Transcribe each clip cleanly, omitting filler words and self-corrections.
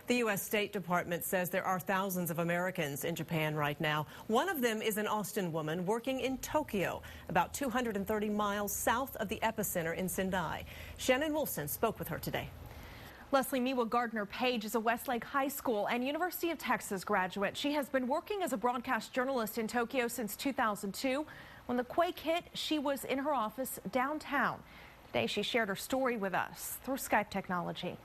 The U.S. State Department says there are thousands of Americans in Japan right now. One of them is an Austin woman working in Tokyo, about 230 miles south of the epicenter in Sendai. Shannon Wolfson spoke with her today. Leslie Miwa Gardner-Page is a Westlake High School and University of Texas graduate. She has been working as a broadcast journalist in Tokyo since 2002. When the quake hit, she was in her office downtown. Today, she shared her story with us through Skype technology.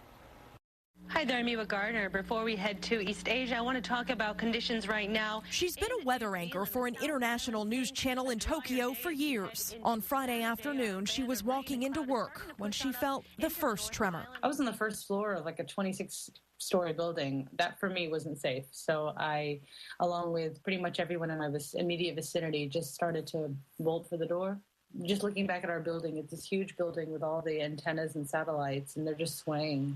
Hi there, Miwa Gardner. Before we head to East Asia, I want to talk about conditions right now. She's been a weather anchor for an international news channel in Tokyo for years. On Friday afternoon, she was walking into work when she felt the first tremor. I was on the first floor of like a 26-story building. That for me wasn't safe. So I, along with pretty much everyone in my immediate vicinity, just started to bolt for the door. Just looking back at our building, it's this huge building with all the antennas and satellites, and they're just swaying.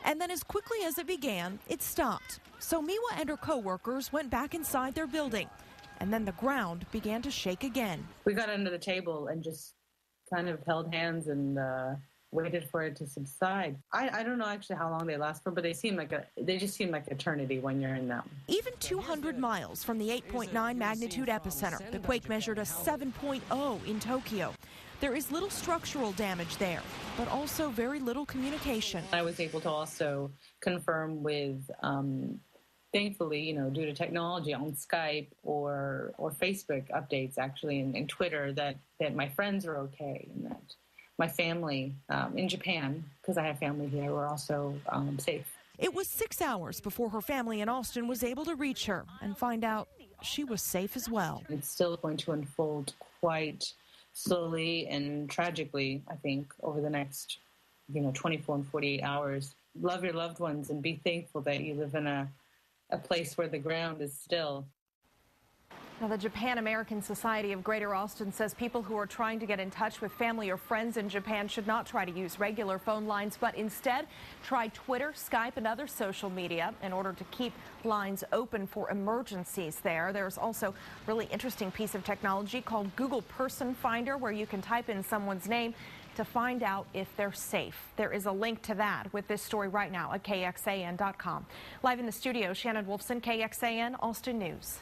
And then as quickly as it began, it stopped. So Miwa and her co-workers went back inside their building. And then the ground began to shake again. We got under the table and just kind of held hands and waited for it to subside. I don't know actually how long they last for, but they just seem like eternity when you're in them. Even 200 miles from the 8.9 magnitude epicenter, the quake measured a 7.0 in Tokyo. There is little structural damage there, but also very little communication. I was able to also confirm with, thankfully, due to technology on Skype or Facebook updates actually, and Twitter, that my friends are okay and that my family in Japan, because I have family here, were also safe. It was 6 hours before her family in Austin was able to reach her and find out she was safe as well. It's still going to unfold quite slowly and tragically, I think, over the next, 24 and 48 hours. Love your loved ones and be thankful that you live in a place where the ground is still. Now, the Japan American Society of Greater Austin says people who are trying to get in touch with family or friends in Japan should not try to use regular phone lines, but instead try Twitter, Skype, and other social media in order to keep lines open for emergencies there. There's also a really interesting piece of technology called Google Person Finder, where you can type in someone's name to find out if they're safe. There is a link to that with this story right now at KXAN.com. Live in the studio, Shannon Wolfson, KXAN, Austin News.